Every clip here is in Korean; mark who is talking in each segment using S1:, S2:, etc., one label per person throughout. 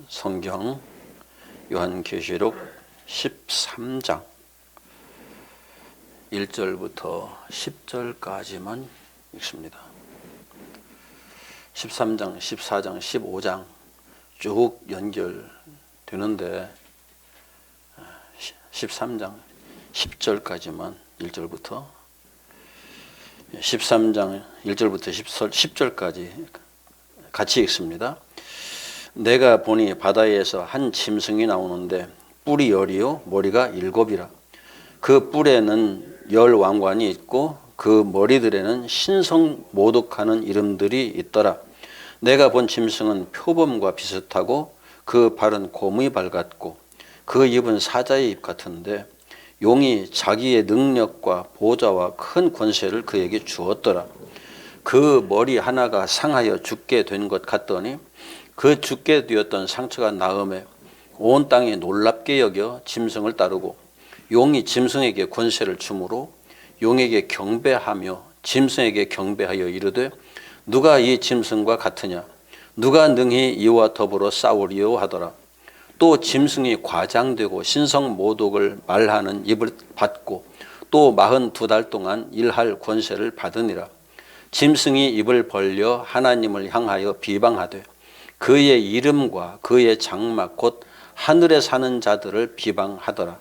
S1: 성경 요한계시록 13장 1절부터 10절까지만 읽습니다. 13장, 14장, 15장 쭉 연결되는데 13장 10절까지만 1절부터 13장 1절부터 10절까지 같이 읽습니다. 내가 보니 바다에서 한 짐승이 나오는데 뿔이 10이요 머리가 7이라. 그 뿔에는 10 왕관이 있고 그 머리들에는 신성모독하는 이름들이 있더라. 내가 본 짐승은 표범과 비슷하고 그 발은 곰의 발 같고 그 입은 사자의 입 같은데 용이 자기의 능력과 보좌와 큰 권세를 그에게 주었더라. 그 머리 하나가 상하여 죽게 된 것 같더니 그 죽게 되었던 상처가 나음에 온 땅이 놀랍게 여겨 짐승을 따르고 용이 짐승에게 권세를 주므로 용에게 경배하며 짐승에게 경배하여 이르되 누가 이 짐승과 같으냐 누가 능히 이와 더불어 싸우리요 하더라. 또 짐승이 과장되고 신성모독을 말하는 입을 받고 또 42달 동안 일할 권세를 받으니라. 짐승이 입을 벌려 하나님을 향하여 비방하되 그의 이름과 그의 장막 곧 하늘에 사는 자들을 비방하더라.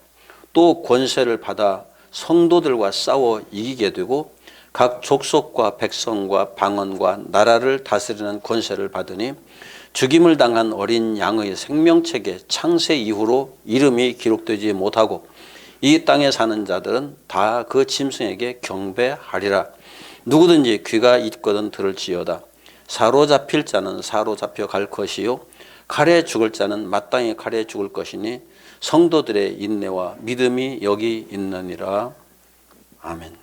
S1: 또 권세를 받아 성도들과 싸워 이기게 되고 각 족속과 백성과 방언과 나라를 다스리는 권세를 받으니 죽임을 당한 어린 양의 생명책에 창세 이후로 이름이 기록되지 못하고 이 땅에 사는 자들은 다 그 짐승에게 경배하리라. 누구든지 귀가 있거든 들을지어다. 사로잡힐 자는 사로잡혀 갈 것이요 칼에 죽을 자는 마땅히 칼에 죽을 것이니 성도들의 인내와 믿음이 여기 있느니라. 아멘.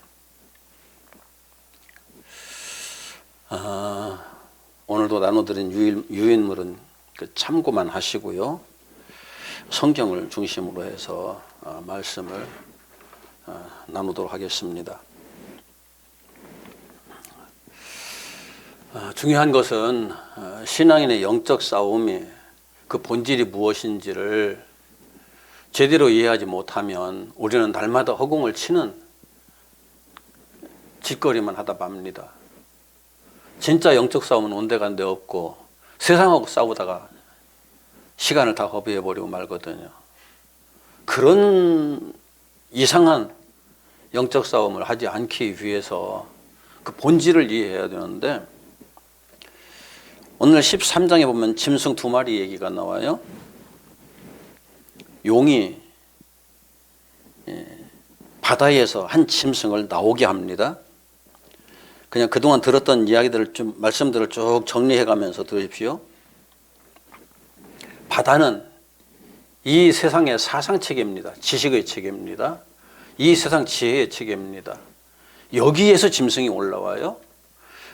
S1: 오늘도 나눠드린 유인물은 참고만 하시고요. 성경을 중심으로 해서 말씀을 나누도록 하겠습니다. 중요한 것은 신앙인의 영적 싸움이 그 본질이 무엇인지를 제대로 이해하지 못하면 우리는 날마다 허공을 치는 짓거리만 하다 맙니다. 진짜 영적 싸움은 온데간데 없고 세상하고 싸우다가 시간을 다 허비해버리고 말거든요. 그런 이상한 영적 싸움을 하지 않기 위해서 그 본질을 이해해야 되는데 오늘 13장에 보면 짐승 2마리 얘기가 나와요. 용이 바다에서 한 짐승을 나오게 합니다. 그냥 그동안 들었던 이야기들을 좀 말씀들을 쭉 정리해 가면서 들으십시오. 바다는 이 세상의 사상 체계입니다. 지식의 체계입니다. 이 세상 지혜의 체계입니다. 여기에서 짐승이 올라와요.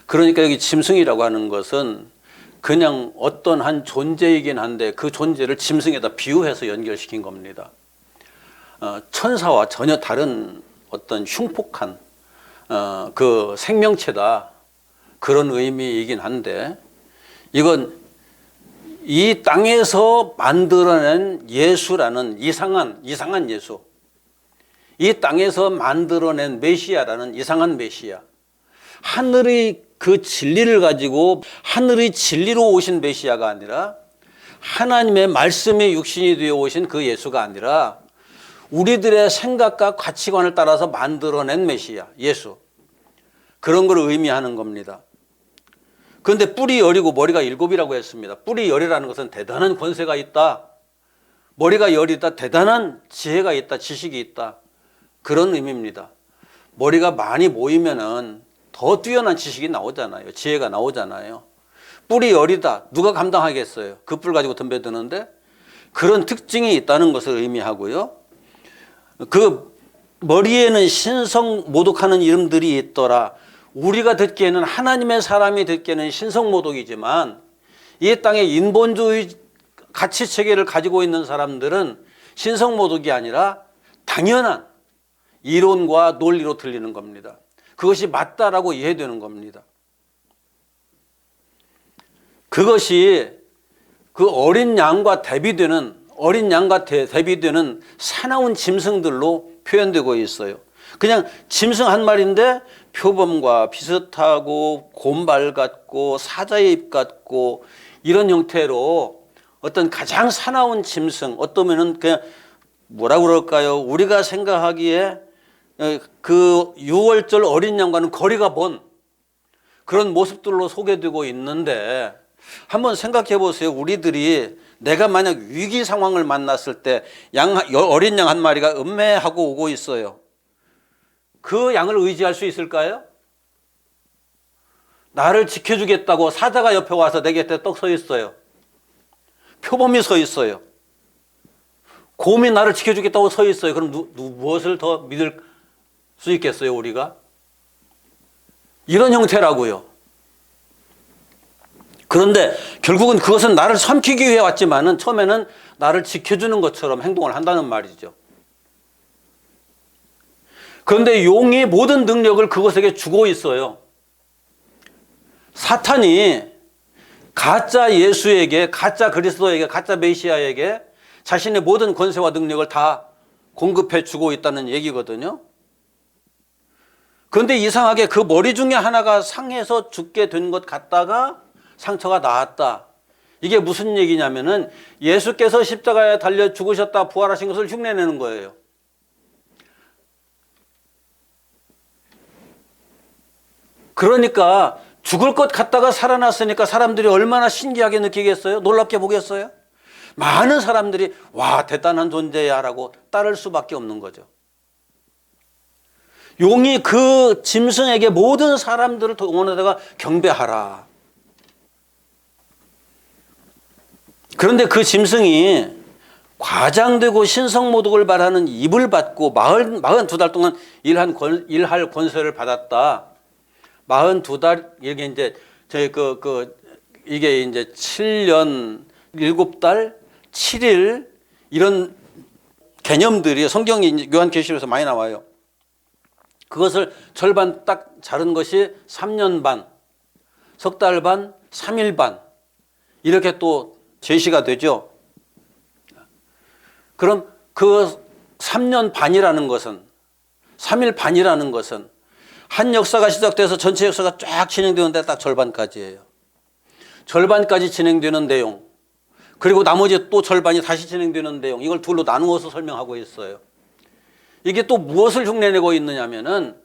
S1: 그러니까 여기 짐승이라고 하는 것은 그냥 어떤 한 존재이긴 한데 그 존재를 짐승에다 비유해서 연결시킨 겁니다. 천사와 전혀 다른 어떤 흉폭한 그 생명체다 그런 의미이긴 한데 이건 이 땅에서 만들어낸 예수라는 이상한 예수, 이 땅에서 만들어낸 메시아라는 이상한 메시아, 하늘의 그 진리를 가지고 하늘의 진리로 오신 메시아가 아니라 하나님의 말씀의 육신이 되어 오신 그 예수가 아니라 우리들의 생각과 가치관을 따라서 만들어낸 메시아, 예수. 그런 걸 의미하는 겁니다. 그런데 뿔이 10이고 머리가 7이라고 했습니다. 뿔이 10이라는 것은 대단한 권세가 있다. 머리가 10이다. 대단한 지혜가 있다. 지식이 있다. 그런 의미입니다. 머리가 많이 모이면은 더 뛰어난 지식이 나오잖아요. 지혜가 나오잖아요. 뿔이 10이다. 누가 감당하겠어요? 그 뿔 가지고 덤벼드는데 그런 특징이 있다는 것을 의미하고요. 그 머리에는 신성모독하는 이름들이 있더라. 우리가 듣기에는 하나님의 사람이 듣기에는 신성모독이지만 이 땅의 인본주의 가치체계를 가지고 있는 사람들은 신성모독이 아니라 당연한 이론과 논리로 들리는 겁니다. 그것이 맞다라고 이해되는 겁니다. 그것이 그 어린 양과 대비되는 사나운 짐승들로 표현되고 있어요. 그냥 짐승 한 마리인데 표범과 비슷하고 곰발 같고 사자의 입 같고 이런 형태로 어떤 가장 사나운 짐승, 어떠면은 그냥 뭐라 그럴까요? 우리가 생각하기에 그 6월절 어린 양과는 거리가 먼 그런 모습들로 소개되고 있는데, 한번 생각해 보세요. 우리들이 내가 만약 위기 상황을 만났을 때 어린 양 한 마리가 음매하고 오고 있어요. 그 양을 의지할 수 있을까요? 나를 지켜주겠다고 사자가 옆에 와서 내 곁에 떡 서 있어요. 표범이 서 있어요. 곰이 나를 지켜주겠다고 서 있어요. 그럼 무엇을 더 믿을 수 있겠어요, 우리가? 이런 형태라고요. 그런데 결국은 그것은 나를 삼키기 위해 왔지만은 처음에는 나를 지켜주는 것처럼 행동을 한다는 말이죠. 그런데 용이 모든 능력을 그것에게 주고 있어요. 사탄이 가짜 예수에게, 가짜 그리스도에게, 가짜 메시아에게 자신의 모든 권세와 능력을 다 공급해 주고 있다는 얘기거든요. 그런데 이상하게 그 머리 중에 하나가 상해서 죽게 된 것 같다가 상처가 나았다. 이게 무슨 얘기냐면은 예수께서 십자가에 달려 죽으셨다 부활하신 것을 흉내내는 거예요. 그러니까 죽을 것 같다가 살아났으니까 사람들이 얼마나 신기하게 느끼겠어요? 놀랍게 보겠어요? 많은 사람들이 와, 대단한 존재야 라고 따를 수밖에 없는 거죠. 용이 그 짐승에게 모든 사람들을 동원하다가 경배하라. 그런데 그 짐승이 과장되고 신성모독을 바라는 입을 받고 42달 동안 일할 권세를 받았다. 42달, 이게 이제 이게 이제 7년 7달 7일 이런 개념들이 성경이 요한계시록에서 많이 나와요. 그것을 절반 딱 자른 것이 3년 반, 석 달 반, 3일 반 이렇게 또 제시가 되죠. 그럼 그 3년 반이라는 것은, 3일 반이라는 것은 한 역사가 시작돼서 전체 역사가 쫙 진행되는데 딱 절반까지예요. 절반까지 진행되는 내용, 그리고 나머지 또 절반이 다시 진행되는 내용, 이걸 둘로 나누어서 설명하고 있어요. 이게 또 무엇을 흉내내고 있느냐면은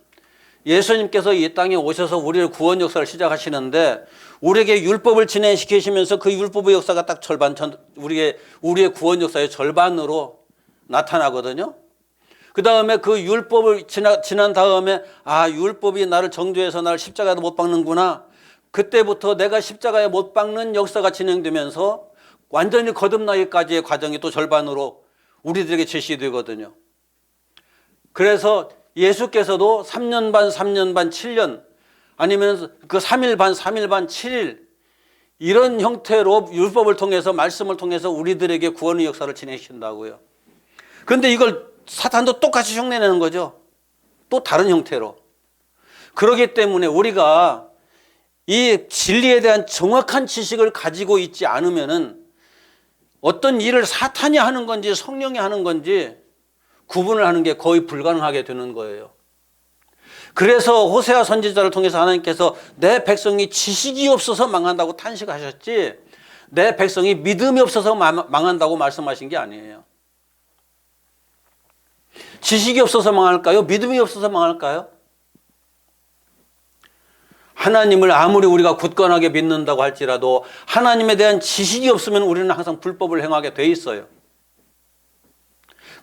S1: 예수님께서 이 땅에 오셔서 우리를 구원 역사를 시작하시는데 우리에게 율법을 진행시키시면서 그 율법의 역사가 딱 절반, 우리의 구원 역사의 절반으로 나타나거든요. 그 다음에 그 율법을 지난 다음에 율법이 나를 정죄해서 나를 십자가에 못 박는구나. 그때부터 내가 십자가에 못 박는 역사가 진행되면서 완전히 거듭나기까지의 과정이 또 절반으로 우리들에게 제시되거든요. 그래서 예수께서도 3년 반, 3년 반, 7년 아니면 그 3일 반, 3일 반, 7일 이런 형태로 율법을 통해서 말씀을 통해서 우리들에게 구원의 역사를 진행하신다고요. 그런데 이걸 사탄도 똑같이 흉내내는 거죠. 또 다른 형태로. 그렇기 때문에 우리가 이 진리에 대한 정확한 지식을 가지고 있지 않으면은 어떤 일을 사탄이 하는 건지 성령이 하는 건지 구분을 하는 게 거의 불가능하게 되는 거예요. 그래서 호세아 선지자를 통해서 하나님께서 내 백성이 지식이 없어서 망한다고 탄식하셨지 내 백성이 믿음이 없어서 망한다고 말씀하신 게 아니에요. 지식이 없어서 망할까요? 믿음이 없어서 망할까요? 하나님을 아무리 우리가 굳건하게 믿는다고 할지라도 하나님에 대한 지식이 없으면 우리는 항상 불법을 행하게 돼 있어요.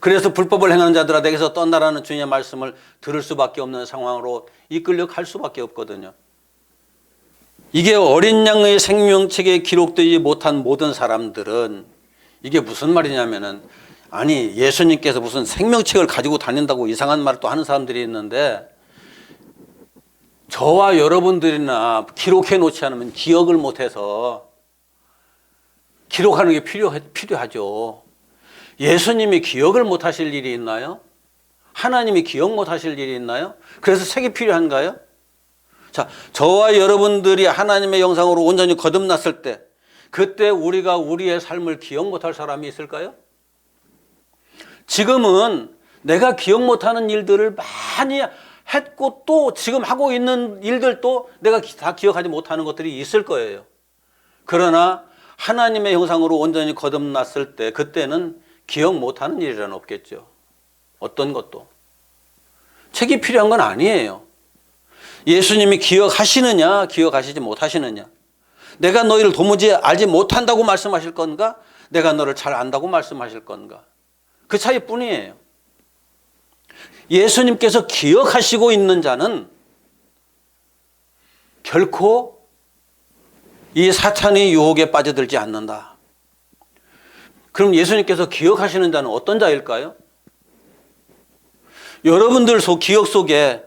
S1: 그래서 불법을 행하는 자들아 내게서 떠나라는 주님의 말씀을 들을 수밖에 없는 상황으로 이끌려 갈 수밖에 없거든요. 이게 어린 양의 생명책에 기록되지 못한 모든 사람들은 이게 무슨 말이냐면은 아니 예수님께서 무슨 생명책을 가지고 다닌다고 이상한 말을 또 하는 사람들이 있는데 저와 여러분들이나 기록해 놓지 않으면 기억을 못해서 기록하는 게 필요하죠. 예수님이 기억을 못하실 일이 있나요? 하나님이 기억 못하실 일이 있나요? 그래서 책이 필요한가요? 자, 저와 여러분들이 하나님의 영상으로 온전히 거듭났을 때 그때 우리가 우리의 삶을 기억 못할 사람이 있을까요? 지금은 내가 기억 못하는 일들을 많이 했고 또 지금 하고 있는 일들도 내가 다 기억하지 못하는 것들이 있을 거예요. 그러나 하나님의 형상으로 온전히 거듭났을 때 그때는 기억 못하는 일이란 없겠죠. 어떤 것도. 책이 필요한 건 아니에요. 예수님이 기억하시느냐 기억하시지 못하시느냐. 내가 너희를 도무지 알지 못한다고 말씀하실 건가, 내가 너를 잘 안다고 말씀하실 건가, 그 차이뿐이에요. 예수님께서 기억하시고 있는 자는 결코 이 사탄의 유혹에 빠져들지 않는다. 그럼 예수님께서 기억하시는 자는 어떤 자일까요? 여러분들 기억 속에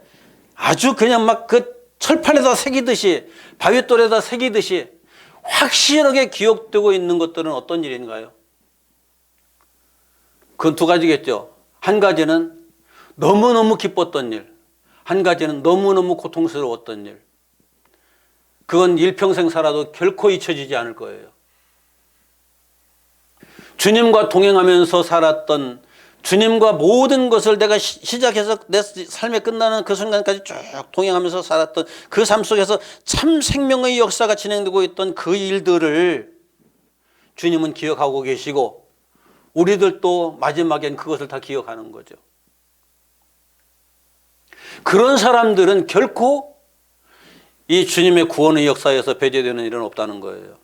S1: 아주 그냥 막 그 철판에다 새기듯이, 바위돌에다 새기듯이 확실하게 기억되고 있는 것들은 어떤 일인가요? 그건 두 가지겠죠. 한 가지는 너무너무 기뻤던 일, 한 가지는 너무너무 고통스러웠던 일. 그건 일평생 살아도 결코 잊혀지지 않을 거예요. 주님과 동행하면서 살았던, 주님과 모든 것을 내가 시작해서 내 삶에 끝나는 그 순간까지 쭉 동행하면서 살았던 그 삶 속에서 참 생명의 역사가 진행되고 있던 그 일들을 주님은 기억하고 계시고, 우리들도 마지막엔 그것을 다 기억하는 거죠. 그런 사람들은 결코 이 주님의 구원의 역사에서 배제되는 일은 없다는 거예요.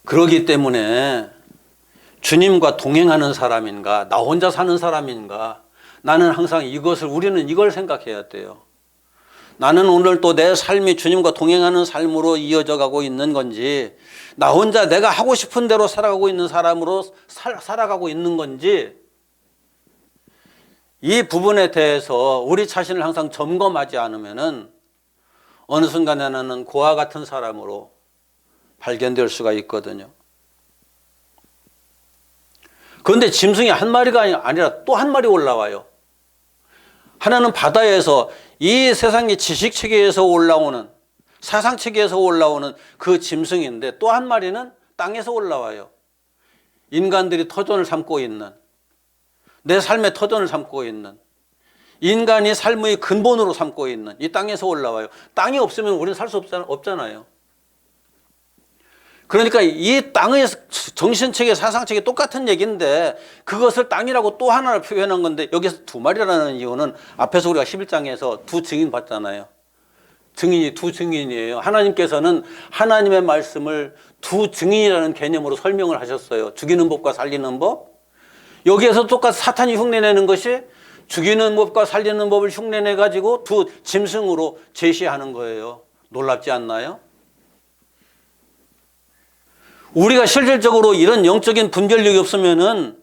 S1: 그렇기 때문에 주님과 동행하는 사람인가, 나 혼자 사는 사람인가, 나는 항상 우리는 이걸 생각해야 돼요. 나는 오늘 또 내 삶이 주님과 동행하는 삶으로 이어져 가고 있는 건지, 나 혼자 내가 하고 싶은 대로 살아가고 있는 사람으로 살아가고 있는 건지, 이 부분에 대해서 우리 자신을 항상 점검하지 않으면은 어느 순간에 나는 고아 같은 사람으로 발견될 수가 있거든요. 그런데 짐승이 한 마리가 아니라 또 한 마리 올라와요. 하나는 바다에서, 이 세상의 지식체계에서 올라오는, 사상체계에서 올라오는 그 짐승인데, 또 한 마리는 땅에서 올라와요. 인간들이 터전을 삼고 있는, 내 삶의 터전을 삼고 있는, 인간이 삶의 근본으로 삼고 있는 이 땅에서 올라와요. 땅이 없으면 우리는 살 수 없잖아요. 그러니까 이 땅의 정신체계, 사상체계 똑같은 얘기인데 그것을 땅이라고 또 하나를 표현한 건데, 여기서 두 마리라는 이유는 앞에서 우리가 11장에서 두 증인 봤잖아요. 증인이 두 증인이에요. 하나님께서는 하나님의 말씀을 두 증인이라는 개념으로 설명을 하셨어요. 죽이는 법과 살리는 법. 여기에서 똑같이 사탄이 흉내내는 것이 죽이는 법과 살리는 법을 흉내내가지고 두 짐승으로 제시하는 거예요. 놀랍지 않나요? 우리가 실질적으로 이런 영적인 분별력이 없으면은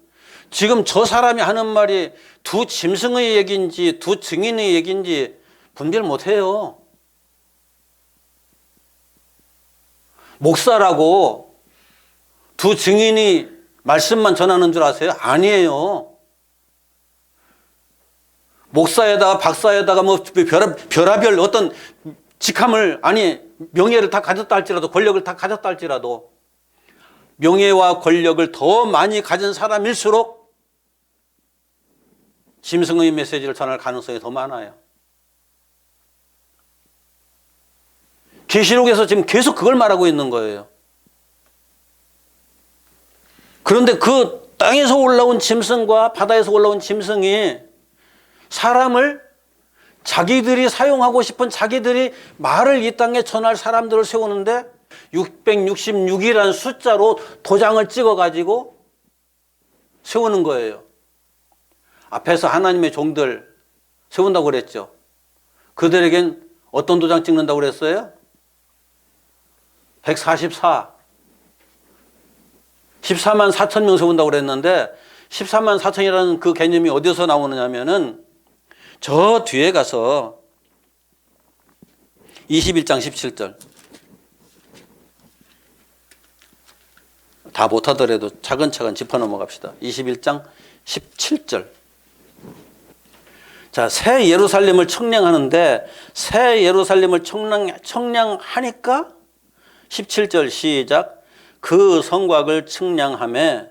S1: 지금 저 사람이 하는 말이 두 짐승의 얘기인지 두 증인의 얘기인지 분별 못해요. 목사라고 두 증인이 말씀만 전하는 줄 아세요? 아니에요. 목사에다가 박사에다가 뭐 별하별 어떤 직함을, 아니 명예를 다 가졌다 할지라도, 권력을 다 가졌다 할지라도, 명예와 권력을 더 많이 가진 사람일수록 짐승의 메시지를 전할 가능성이 더 많아요. 계시록에서 지금 계속 그걸 말하고 있는 거예요. 그런데 그 땅에서 올라온 짐승과 바다에서 올라온 짐승이 사람을, 자기들이 사용하고 싶은 자기들이 말을 이 땅에 전할 사람들을 세우는데 666이라는 숫자로 도장을 찍어가지고 세우는 거예요. 앞에서 하나님의 종들 세운다고 그랬죠. 그들에겐 어떤 도장 찍는다고 그랬어요? 144. 14만 4천 명 세운다고 그랬는데 14만 4천이라는 그 개념이 어디서 나오느냐면은 저 뒤에 가서 21장 17절. 다 못하더라도 차근차근 짚어 넘어갑시다. 21장 17절. 자, 새 예루살렘을 청량하는데, 새 예루살렘을 청량하니까 17절 시작. 그 성곽을 측량함에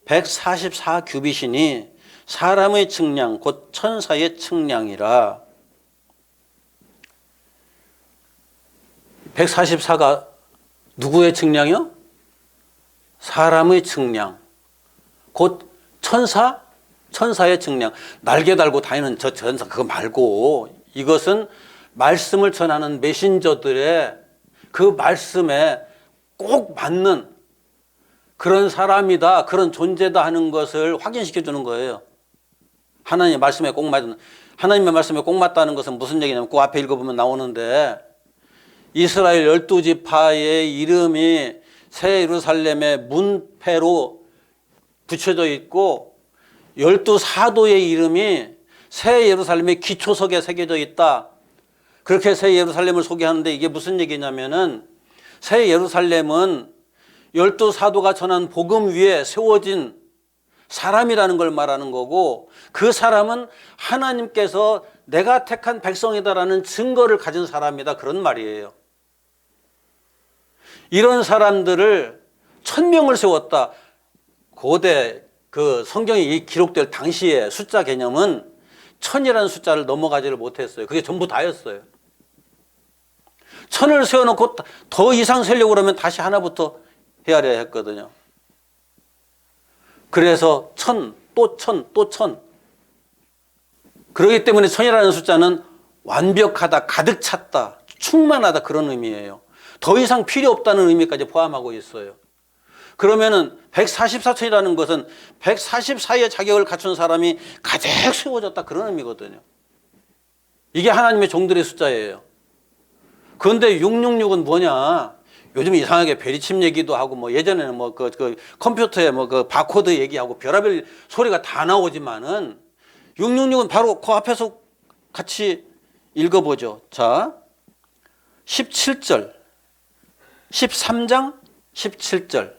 S1: 144 규빗이니 사람의 측량 곧 천사의 측량이라. 144가 누구의 측량이요? 사람의 측량 곧 천사의 측량. 날개 달고 다니는 저 천사 그거 말고, 이것은 말씀을 전하는 메신저들의 그 말씀에 꼭 맞는 그런 사람이다, 그런 존재다 하는 것을 확인시켜 주는 거예요. 하나님의 말씀에 꼭 맞는, 하나님의 말씀에 꼭 맞다는 것은 무슨 얘기냐면, 그 앞에 읽어보면 나오는데, 이스라엘 12지파의 이름이 새 예루살렘의 문패로 붙여져 있고 12사도의 이름이 새 예루살렘의 기초석에 새겨져 있다. 그렇게 새 예루살렘을 소개하는데, 이게 무슨 얘기냐면은 새 예루살렘은 12사도가 전한 복음 위에 세워진 사람이라는 걸 말하는 거고, 그 사람은 하나님께서 내가 택한 백성이다라는 증거를 가진 사람이다, 그런 말이에요. 이런 사람들을 1000명을 세웠다. 고대 그 성경이 기록될 당시에 숫자 개념은 1000이라는 숫자를 넘어가지를 못했어요. 그게 전부 다였어요. 1000을 세워놓고 더 이상 세려고 그러면 다시 하나부터 헤아려야 했거든요. 그래서 1000, 또 1000, 또 1000. 그렇기 때문에 1000이라는 숫자는 완벽하다, 가득 찼다, 충만하다, 그런 의미예요. 더 이상 필요 없다는 의미까지 포함하고 있어요. 그러면은 144천이라는 것은 144의 자격을 갖춘 사람이 가득 세워졌다, 그런 의미거든요. 이게 하나님의 종들의 숫자예요. 그런데 666은 뭐냐? 요즘 이상하게 베리칩 얘기도 하고, 뭐 예전에는 뭐 그 컴퓨터에 뭐 그 바코드 얘기하고 별의별 소리가 다 나오지만은 666은 바로 그 앞에서 같이 읽어보죠. 자, 17절, 13장 17절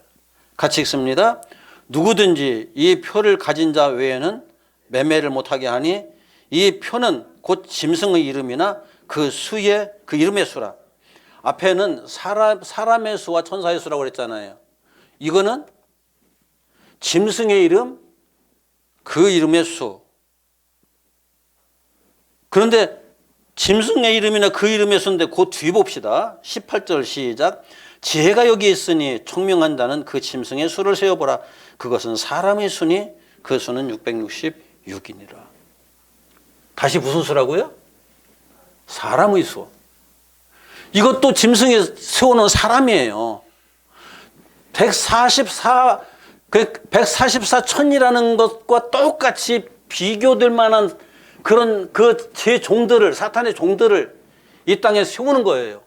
S1: 같이 읽습니다. 누구든지 이 표를 가진 자 외에는 매매를 못하게 하니 이 표는 곧 짐승의 이름이나 그 수의, 그 이름의 수라. 앞에는 사람의 수와 천사의 수라고 그랬잖아요. 이거는 짐승의 이름, 그 이름의 수. 그런데 짐승의 이름이나 그 이름의 수인데 그 뒤 봅시다. 18절 시작. 지혜가 여기 있으니 총명한 자는 그 짐승의 수를 세어보라. 그것은 사람의 수니 그 수는 666이니라. 다시 무슨 수라고요? 사람의 수. 이것도 짐승이 세워놓은 사람이에요. 144천이라는 것과 똑같이 비교될 만한 그런 그 제 종들을, 사탄의 종들을 이 땅에 세우는 거예요.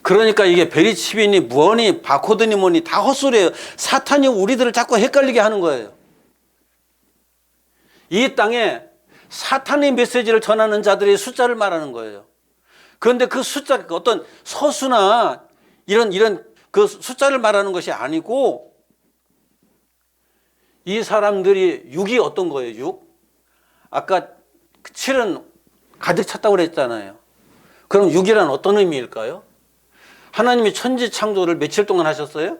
S1: 그러니까 이게 베리칩이니 뭐니 바코드니 뭐니 다 헛소리예요. 사탄이 우리들을 자꾸 헷갈리게 하는 거예요. 이 땅에 사탄의 메시지를 전하는 자들의 숫자를 말하는 거예요. 그런데 그 숫자, 어떤 서수나 이런 그 숫자를 말하는 것이 아니고, 이 사람들이 6이 어떤 거예요? 6? 아까 7은 가득 찼다고 그랬잖아요. 그럼 6이란 어떤 의미일까요? 하나님이 천지 창조를 며칠 동안 하셨어요?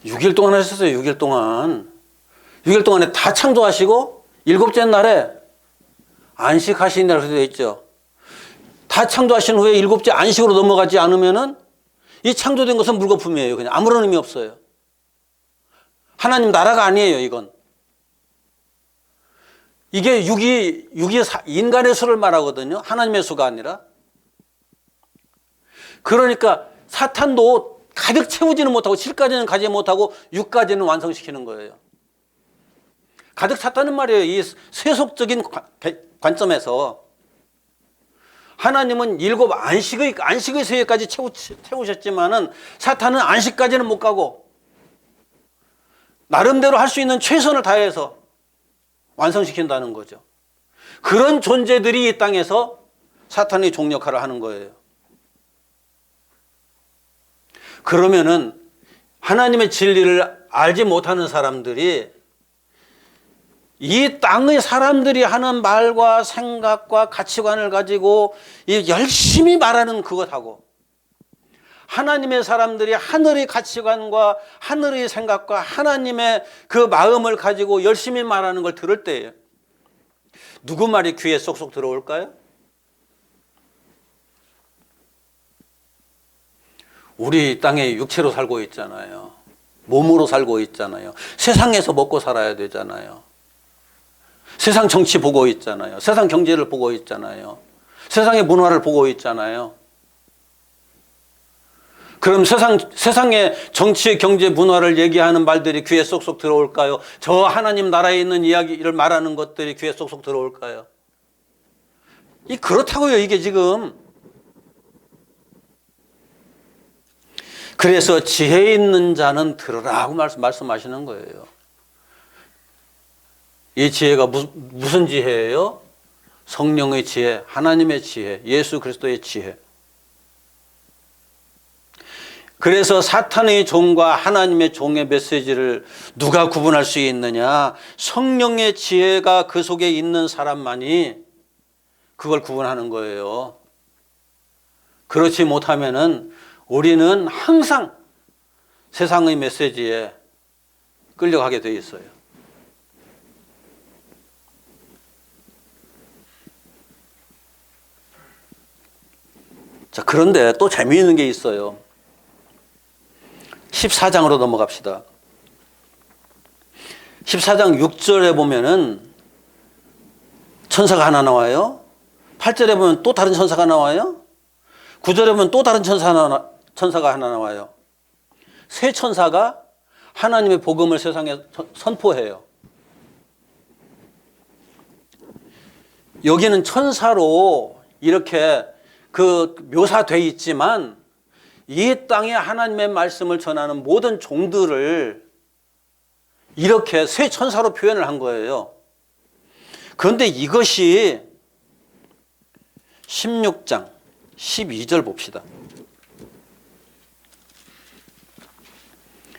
S1: 6일 동안 하셨어요. 6일 동안. 6일 동안에 다 창조하시고 일곱째 날에 안식하시니라고 되어 있죠. 다 창조하신 후에 일곱째 안식으로 넘어가지 않으면은 이 창조된 것은 물거품이에요. 그냥 아무런 의미 없어요. 하나님 나라가 아니에요, 이건. 이게 6이 인간의 수를 말하거든요. 하나님의 수가 아니라. 그러니까 사탄도 가득 채우지는 못하고 7까지는 가지 못하고 6까지는 완성시키는 거예요. 가득 찼다는 말이에요. 이 세속적인 관점에서. 하나님은 7 안식의 세계까지 채우셨지만은 사탄은 안식까지는 못 가고 나름대로 할 수 있는 최선을 다해서 완성시킨다는 거죠. 그런 존재들이 이 땅에서 사탄의 종 역할을 하는 거예요. 그러면은 하나님의 진리를 알지 못하는 사람들이 이 땅의 사람들이 하는 말과 생각과 가치관을 가지고 열심히 말하는 그것하고 하나님의 사람들이 하늘의 가치관과 하늘의 생각과 하나님의 그 마음을 가지고 열심히 말하는 걸 들을 때예요. 누구 말이 귀에 쏙쏙 들어올까요? 우리 땅에 육체로 살고 있잖아요. 몸으로 살고 있잖아요. 세상에서 먹고 살아야 되잖아요. 세상 정치 보고 있잖아요. 세상 경제를 보고 있잖아요. 세상의 문화를 보고 있잖아요. 그럼 세상의 정치, 경제, 문화를 얘기하는 말들이 귀에 쏙쏙 들어올까요? 저 하나님 나라에 있는 이야기를 말하는 것들이 귀에 쏙쏙 들어올까요? 그렇다고요, 이게 지금. 그래서 지혜 있는 자는 들으라고 말씀하시는 거예요. 이 지혜가 무슨 지혜예요? 성령의 지혜, 하나님의 지혜, 예수 그리스도의 지혜. 그래서 사탄의 종과 하나님의 종의 메시지를 누가 구분할 수 있느냐? 성령의 지혜가 그 속에 있는 사람만이 그걸 구분하는 거예요. 그렇지 못하면은 우리는 항상 세상의 메시지에 끌려가게 돼 있어요. 자, 그런데 또 재미있는 게 있어요. 14장으로 넘어갑시다. 14장 6절에 보면은 천사가 하나 나와요. 8절에 보면 또 다른 천사가 나와요. 9절에 보면 또 다른 천사가 하나 나와요. 세 천사가 하나님의 복음을 세상에 선포해요. 여기는 천사로 이렇게 묘사되어 있지만 이 땅에 하나님의 말씀을 전하는 모든 종들을 이렇게 세 천사로 표현을 한 거예요. 그런데 이것이 16장 12절 봅시다.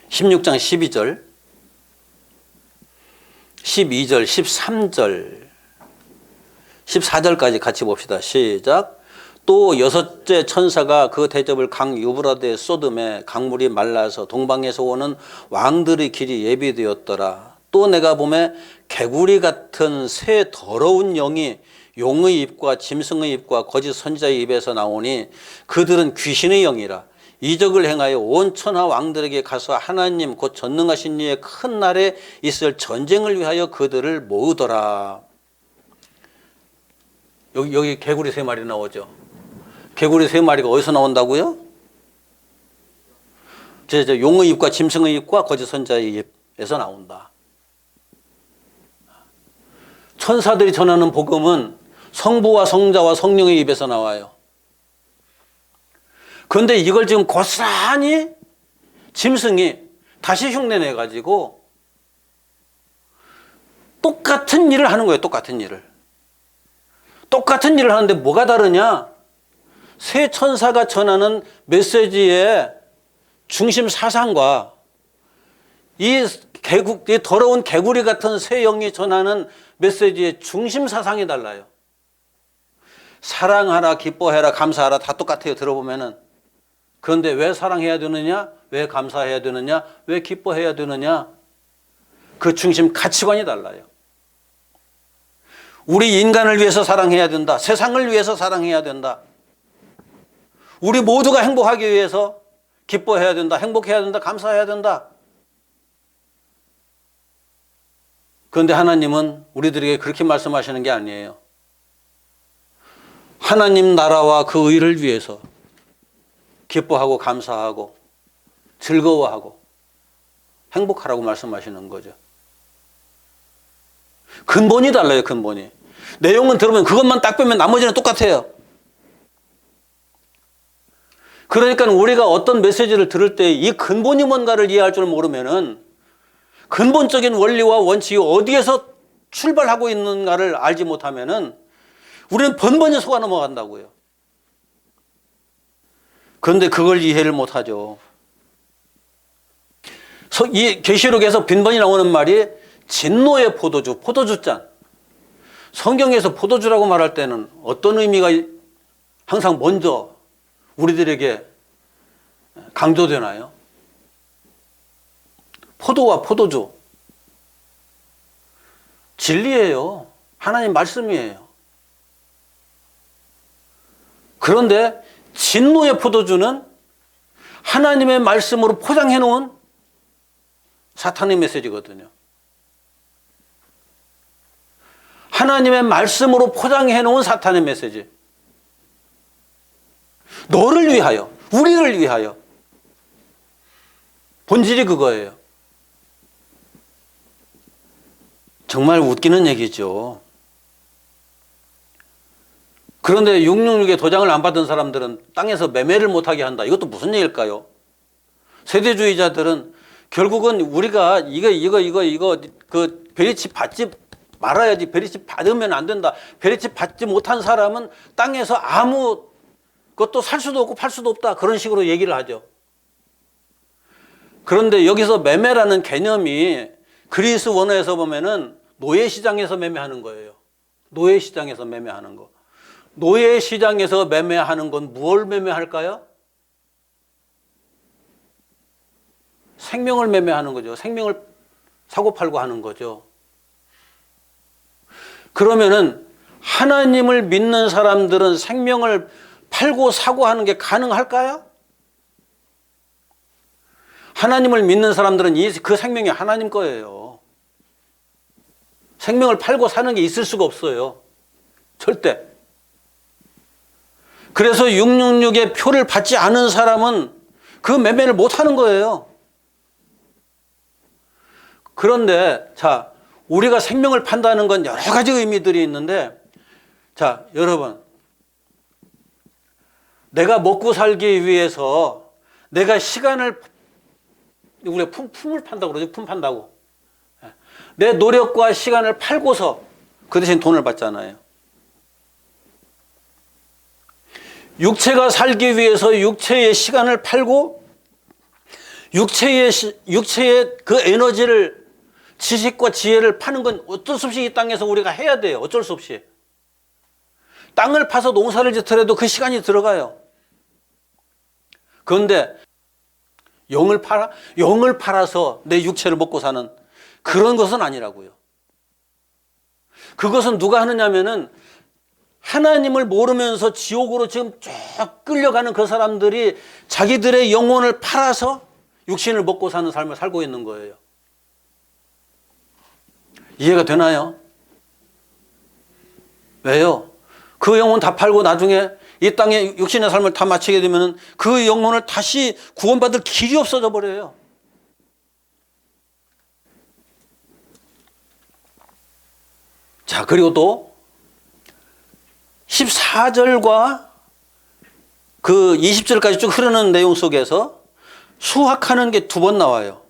S1: 16장 12절, 12절, 13절, 14절까지 같이 봅시다. 시작. 또 여섯째 천사가 그 대접을 강 유브라데에 쏟음에 강물이 말라서 동방에서 오는 왕들의 길이 예비되었더라. 또 내가 보매 개구리 같은 새 더러운 영이 용의 입과 짐승의 입과 거짓 선지자의 입에서 나오니 그들은 귀신의 영이라. 이적을 행하여 온 천하 왕들에게 가서 하나님 곧 전능하신 이의 큰 날에 있을 전쟁을 위하여 그들을 모으더라. 여기 개구리 세 마리 나오죠. 개구리 세 마리가 어디서 나온다고요? 용의 입과 짐승의 입과 거짓 선지자의 입에서 나온다. 천사들이 전하는 복음은 성부와 성자와 성령의 입에서 나와요. 그런데 이걸 지금 고스란히 짐승이 다시 흉내내가지고 똑같은 일을 하는 거예요. 똑같은 일을. 똑같은 일을 하는데 뭐가 다르냐? 세 천사가 전하는 메시지의 중심 사상과 이 더러운 개구리 같은 새 영이 전하는 메시지의 중심 사상이 달라요. 사랑하라, 기뻐해라, 감사하라 다 똑같아요. 들어보면은. 그런데 왜 사랑해야 되느냐? 왜 감사해야 되느냐? 왜 기뻐해야 되느냐? 그 중심 가치관이 달라요. 우리 인간을 위해서 사랑해야 된다. 세상을 위해서 사랑해야 된다. 우리 모두가 행복하기 위해서 기뻐해야 된다. 행복해야 된다. 감사해야 된다. 그런데 하나님은 우리들에게 그렇게 말씀하시는 게 아니에요. 하나님 나라와 그 의를 위해서 기뻐하고 감사하고 즐거워하고 행복하라고 말씀하시는 거죠. 근본이 달라요. 근본이. 내용은 들으면 그것만 딱 빼면 나머지는 똑같아요. 그러니까 우리가 어떤 메시지를 들을 때 이 근본이 뭔가를 이해할 줄 모르면은 근본적인 원리와 원칙이 어디에서 출발하고 있는가를 알지 못하면은 우리는 번번이 속아 넘어간다고요. 그런데 그걸 이해를 못하죠. 이 계시록에서 빈번히 나오는 말이 진노의 포도주, 포도주잔. 성경에서 포도주라고 말할 때는 어떤 의미가 항상 먼저 우리들에게 강조되나요? 포도와 포도주. 진리예요. 하나님 말씀이에요. 그런데 진노의 포도주는 하나님의 말씀으로 포장해 놓은 사탄의 메시지거든요. 하나님의 말씀으로 포장해 놓은 사탄의 메시지. 너를 위하여, 우리를 위하여. 본질이 그거예요. 정말 웃기는 얘기죠. 그런데 666의 도장을 안 받은 사람들은 땅에서 매매를 못하게 한다. 이것도 무슨 얘기일까요? 세대주의자들은 결국은 우리가 이거 그 베리칩 받지 말아야지. 베리칩 받으면 안 된다. 베리칩 받지 못한 사람은 땅에서 아무 것도 살 수도 없고 팔 수도 없다. 그런 식으로 얘기를 하죠. 그런데 여기서 매매라는 개념이 그리스 원어에서 보면은 노예시장에서 매매하는 거예요. 노예시장에서 매매하는 거. 노예시장에서 매매하는 건 무엇을 매매할까요? 생명을 매매하는 거죠. 생명을 사고팔고 하는 거죠. 그러면은 하나님을 믿는 사람들은 생명을 팔고 사고 하는 게 가능할까요? 하나님을 믿는 사람들은 그 생명이 하나님 거예요. 생명을 팔고 사는 게 있을 수가 없어요. 절대. 그래서 666의 표를 받지 않은 사람은 그 매매를 못 하는 거예요. 그런데 자, 우리가 생명을 판다는 건 여러 가지 의미들이 있는데, 자, 여러분, 내가 먹고 살기 위해서 내가 시간을, 우리가 품을 판다고 그러죠. 품 판다고. 내 노력과 시간을 팔고서 그 대신 돈을 받잖아요. 육체가 살기 위해서 육체의 시간을 팔고 육체의 그 에너지를, 지식과 지혜를 파는 건 어쩔 수 없이 이 땅에서 우리가 해야 돼요. 어쩔 수 없이. 땅을 파서 농사를 짓더라도 그 시간이 들어가요. 그런데 영을 팔아서 내 육체를 먹고 사는 그런 것은 아니라고요. 그것은 누가 하느냐면은 하나님을 모르면서 지옥으로 지금 쭉 끌려가는 그 사람들이 자기들의 영혼을 팔아서 육신을 먹고 사는 삶을 살고 있는 거예요. 이해가 되나요? 왜요? 그 영혼 다 팔고 나중에 이 땅에 육신의 삶을 다 마치게 되면 그 영혼을 다시 구원받을 길이 없어져 버려요. 자, 그리고 또 14절과 그 20절까지 쭉 흐르는 내용 속에서 수확하는 게 두 번 나와요.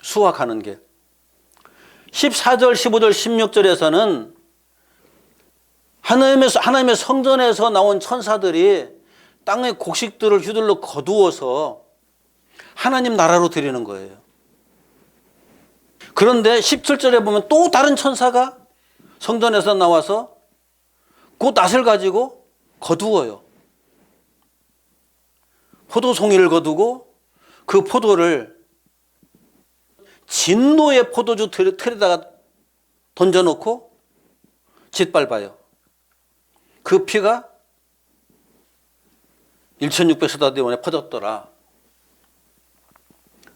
S1: 수확하는 게. 14절, 15절, 16절에서는 하나님의 성전에서 나온 천사들이 땅의 곡식들을 휘둘러 거두어서 하나님 나라로 드리는 거예요. 그런데 17절에 보면 또 다른 천사가 성전에서 나와서 그 낫을 가지고 거두어요. 포도송이를 거두고 그 포도를 진노의 포도주 틀에다가 던져놓고 짓밟아요. 그 피가 1600서다대원에 퍼졌더라.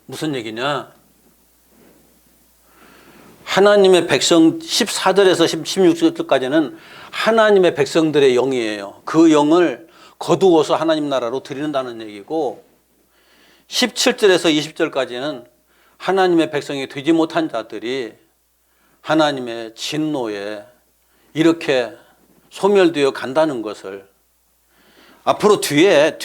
S1: 무슨 얘기냐? 하나님의 백성 14절에서 16절까지는 하나님의 백성들의 영이에요. 그 영을 거두어서 하나님 나라로 드린다는 얘기고, 17절에서 20절까지는 하나님의 백성이 되지 못한 자들이 하나님의 진노에 이렇게 소멸되어 간다는 것을, 앞으로 뒤에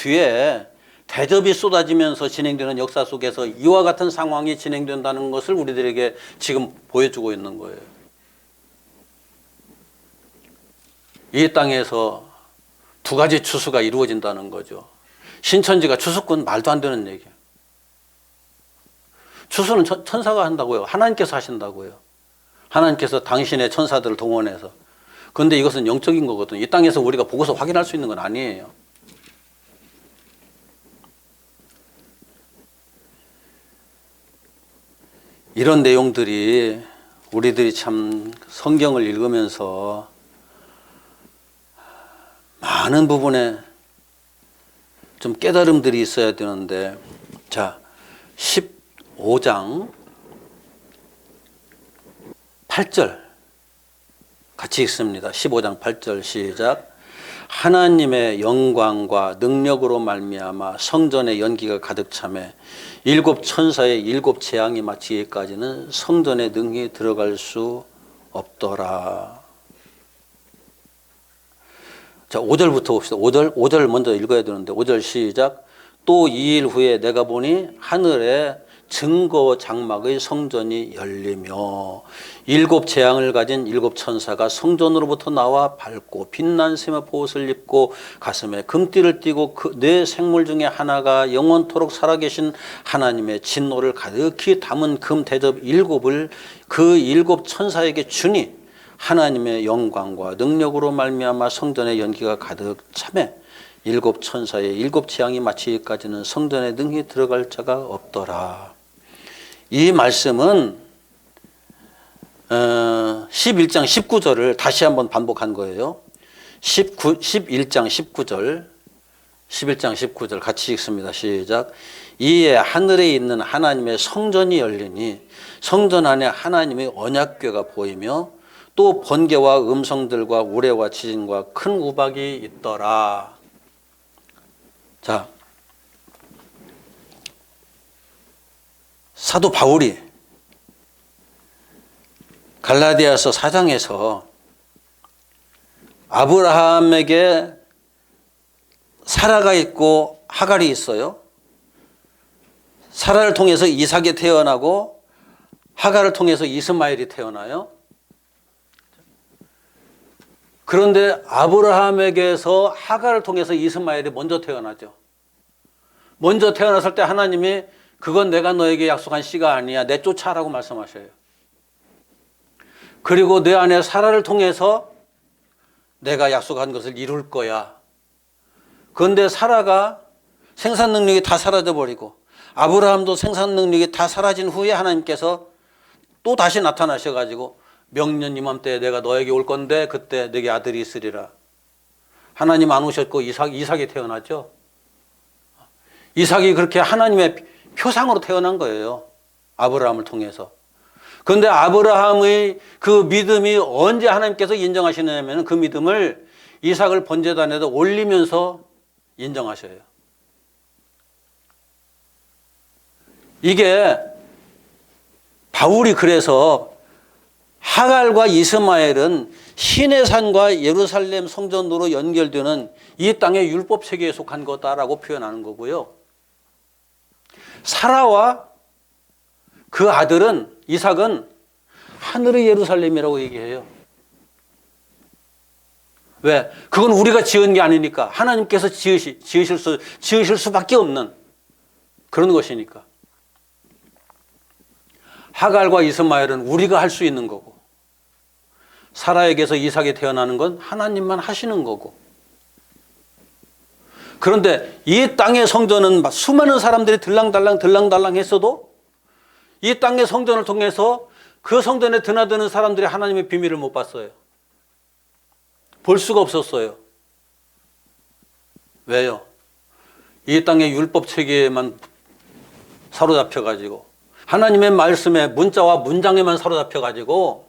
S1: 대접이 쏟아지면서 진행되는 역사 속에서 이와 같은 상황이 진행된다는 것을 우리들에게 지금 보여주고 있는 거예요. 이 땅에서 두 가지 추수가 이루어진다는 거죠. 신천지가 추수꾼 말도 안 되는 얘기예요. 추수는 천사가 한다고요. 하나님께서 하신다고요. 하나님께서 당신의 천사들을 동원해서. 그런데 이것은 영적인 거거든요. 이 땅에서 우리가 보고서 확인할 수 있는 건 아니에요. 이런 내용들이 우리들이 참 성경을 읽으면서 많은 부분에 좀 깨달음들이 있어야 되는데, 자, 15장 8절 같이 읽습니다. 15장 8절 시작. 하나님의 영광과 능력으로 말미암아 성전의 연기가 가득 차매 일곱 천사의 일곱 재앙이 마치기까지는 성전에 능히 들어갈 수 없더라. 자, 5절부터 봅시다. 5절 먼저 읽어야 되는데 5절 시작. 또 2일 후에 내가 보니 하늘에 증거 장막의 성전이 열리며 일곱 재앙을 가진 일곱 천사가 성전으로부터 나와 밝고 빛난 샘의 보옷을 입고 가슴에 금띠를 띠고 그 네 생물 중에 하나가 영원토록 살아계신 하나님의 진노를 가득히 담은 금 대접 일곱을 그 일곱 천사에게 주니 하나님의 영광과 능력으로 말미암아 성전의 연기가 가득 차매 일곱 천사의 일곱 재앙이 마치기까지는 성전에 능히 들어갈 자가 없더라. 이 말씀은 11장 19절을 다시 한번 반복한 거예요. 11장 19절 같이 읽습니다. 시작. 이에 하늘에 있는 하나님의 성전이 열리니 성전 안에 하나님의 언약궤가 보이며 또 번개와 음성들과 우레와 지진과 큰 우박이 있더라. 자, 사도 바울이 갈라디아서 4장에서 아브라함에게 사라가 있고 하갈이 있어요. 사라를 통해서 이삭이 태어나고 하갈을 통해서 이스마엘이 태어나요. 그런데 아브라함에게서 하갈을 통해서 이스마엘이 먼저 태어나죠. 먼저 태어났을 때 하나님이 그건 내가 너에게 약속한 씨가 아니야. 내쫓아라고 말씀하셔요. 그리고 내 안에 사라를 통해서 내가 약속한 것을 이룰 거야. 그런데 사라가 생산 능력이 다 사라져버리고 아브라함도 생산 능력이 다 사라진 후에 하나님께서 또 다시 나타나셔가지고 명년 이맘때 내가 너에게 올 건데 그때 너에게 아들이 있으리라. 하나님 안 오셨고 이삭이 태어났죠. 이삭이 그렇게 하나님의 표상으로 태어난 거예요. 아브라함을 통해서. 그런데 아브라함의 그 믿음이 언제 하나님께서 인정하시냐면 그 믿음을 이삭을 번제단에다 올리면서 인정하셔요. 이게 바울이 그래서 하갈과 이스마엘은 시내산과 예루살렘 성전으로 연결되는 이 땅의 율법 세계에 속한 거다라고 표현하는 거고요. 사라와 그 아들은 이삭은 하늘의 예루살렘이라고 얘기해요. 왜? 그건 우리가 지은 게 아니니까 하나님께서 지으실 수밖에 없는 그런 것이니까. 하갈과 이스마엘은 우리가 할 수 있는 거고 사라에게서 이삭이 태어나는 건 하나님만 하시는 거고. 그런데 이 땅의 성전은 수많은 사람들이 들랑달랑 했어도 이 땅의 성전을 통해서 그 성전에 드나드는 사람들이 하나님의 비밀을 못 봤어요. 볼 수가 없었어요. 왜요? 이 땅의 율법 체계에만 사로잡혀가지고 하나님의 말씀에 문자와 문장에만 사로잡혀가지고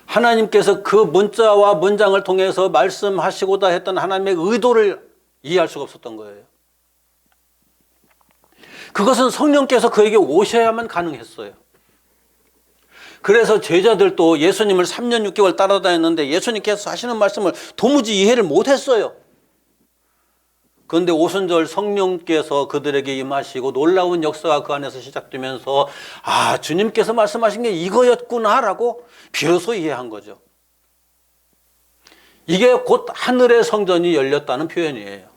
S1: 하나님께서 그 문자와 문장을 통해서 말씀하시고자 했던 하나님의 의도를 이해할 수가 없었던 거예요. 그것은 성령께서 그에게 오셔야만 가능했어요. 그래서 제자들도 예수님을 3년 6개월 따라다녔는데 예수님께서 하시는 말씀을 도무지 이해를 못했어요. 그런데 오순절 성령께서 그들에게 임하시고 놀라운 역사가 그 안에서 시작되면서 아, 주님께서 말씀하신 게 이거였구나라고 비로소 이해한 거죠. 이게 곧 하늘의 성전이 열렸다는 표현이에요.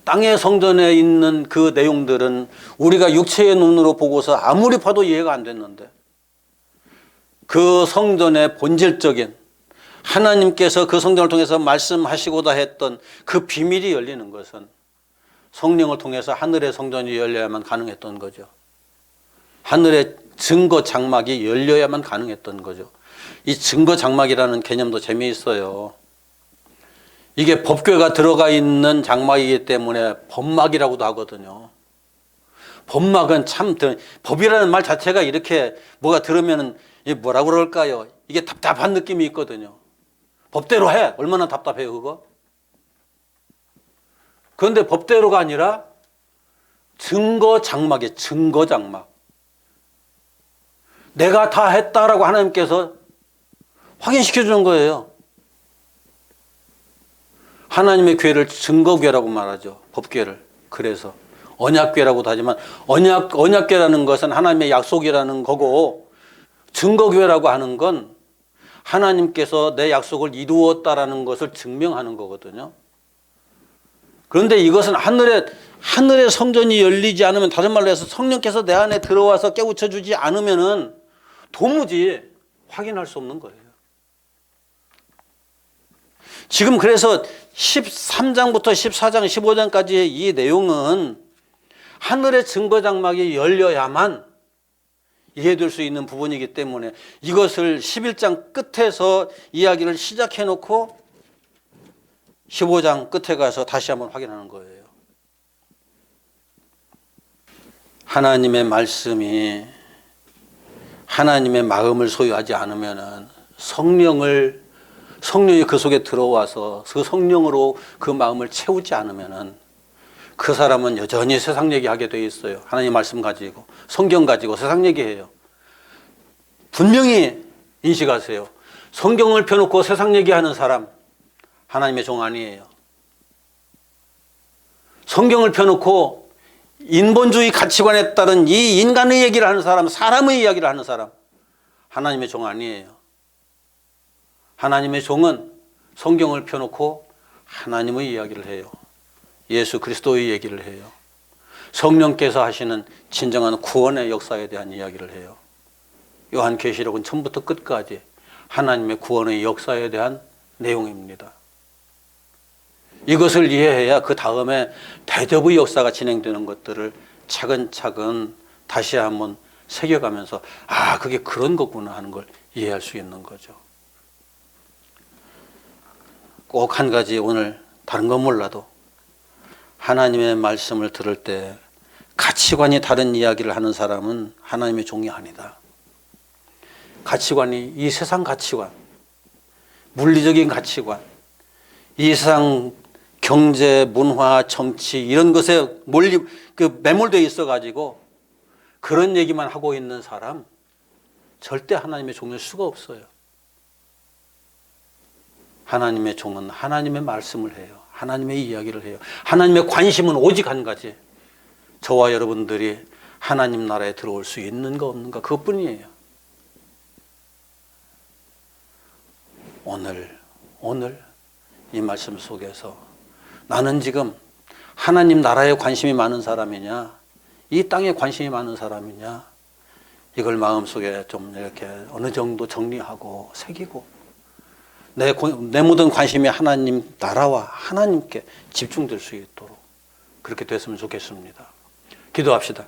S1: 땅의 성전에 있는 그 내용들은 우리가 육체의 눈으로 보고서 아무리 봐도 이해가 안 됐는데 그 성전의 본질적인 하나님께서 그 성전을 통해서 말씀하시고자 했던 그 비밀이 열리는 것은 성령을 통해서 하늘의 성전이 열려야만 가능했던 거죠. 하늘의 증거 장막이 열려야만 가능했던 거죠. 이 증거 장막이라는 개념도 재미있어요. 이게 법궤가 들어가 있는 장막이기 때문에 법막이라고도 하거든요. 법막은 참, 법이라는 말 자체가 이렇게 뭐가 들으면 뭐라고 그럴까요? 이게 답답한 느낌이 있거든요. 법대로 해. 얼마나 답답해요, 그거? 그런데 법대로가 아니라 증거 장막이에요. 증거 장막. 내가 다 했다라고 하나님께서 확인시켜 주는 거예요. 하나님의 궤를 증거궤라고 말하죠. 법궤를. 그래서 언약궤라고도 하지만 언약궤라는 것은 하나님의 약속이라는 거고, 증거궤라고 하는 건 하나님께서 내 약속을 이루었다라는 것을 증명하는 거거든요. 그런데 이것은 하늘의 성전이 열리지 않으면, 다른 말로 해서 성령께서 내 안에 들어와서 깨우쳐 주지 않으면은 도무지 확인할 수 없는 거예요. 지금 그래서 13장부터 14장, 15장까지의 이 내용은 하늘의 증거장막이 열려야만 이해될 수 있는 부분이기 때문에 이것을 11장 끝에서 이야기를 시작해 놓고 15장 끝에 가서 다시 한번 확인하는 거예요. 하나님의 말씀이 하나님의 마음을 소유하지 않으면 성령이 그 속에 들어와서 그 성령으로 그 마음을 채우지 않으면 그 사람은 여전히 세상 얘기하게 돼 있어요. 하나님 말씀 가지고, 성경 가지고 세상 얘기해요. 분명히 인식하세요. 성경을 펴놓고 세상 얘기하는 사람 하나님의 종 아니에요. 성경을 펴놓고 인본주의 가치관에 따른 이 인간의 얘기를 하는 사람, 사람의 이야기를 하는 사람 하나님의 종 아니에요. 하나님의 종은 성경을 펴놓고 하나님의 이야기를 해요. 예수 그리스도의 얘기를 해요. 성령께서 하시는 진정한 구원의 역사에 대한 이야기를 해요. 요한계시록은 처음부터 끝까지 하나님의 구원의 역사에 대한 내용입니다. 이것을 이해해야 그 다음에 대접의 역사가 진행되는 것들을 차근차근 다시 한번 새겨가면서 그게 그런 거구나 하는 걸 이해할 수 있는 거죠. 꼭 한 가지, 오늘 다른 건 몰라도 하나님의 말씀을 들을 때 가치관이 다른 이야기를 하는 사람은 하나님의 종이 아니다. 가치관이 이 세상 가치관, 물리적인 가치관, 이 세상 경제, 문화, 정치 이런 것에 매몰되어 있어가지고 그런 얘기만 하고 있는 사람 절대 하나님의 종일 수가 없어요. 하나님의 종은 하나님의 말씀을 해요. 하나님의 이야기를 해요. 하나님의 관심은 오직 한 가지. 저와 여러분들이 하나님 나라에 들어올 수 있는가 없는가, 그것뿐이에요. 오늘 이 말씀 속에서 나는 지금 하나님 나라에 관심이 많은 사람이냐, 이 땅에 관심이 많은 사람이냐, 이걸 마음속에 좀 이렇게 어느 정도 정리하고 새기고 내 모든 관심이 하나님 나라와 하나님께 집중될 수 있도록 그렇게 됐으면 좋겠습니다. 기도합시다.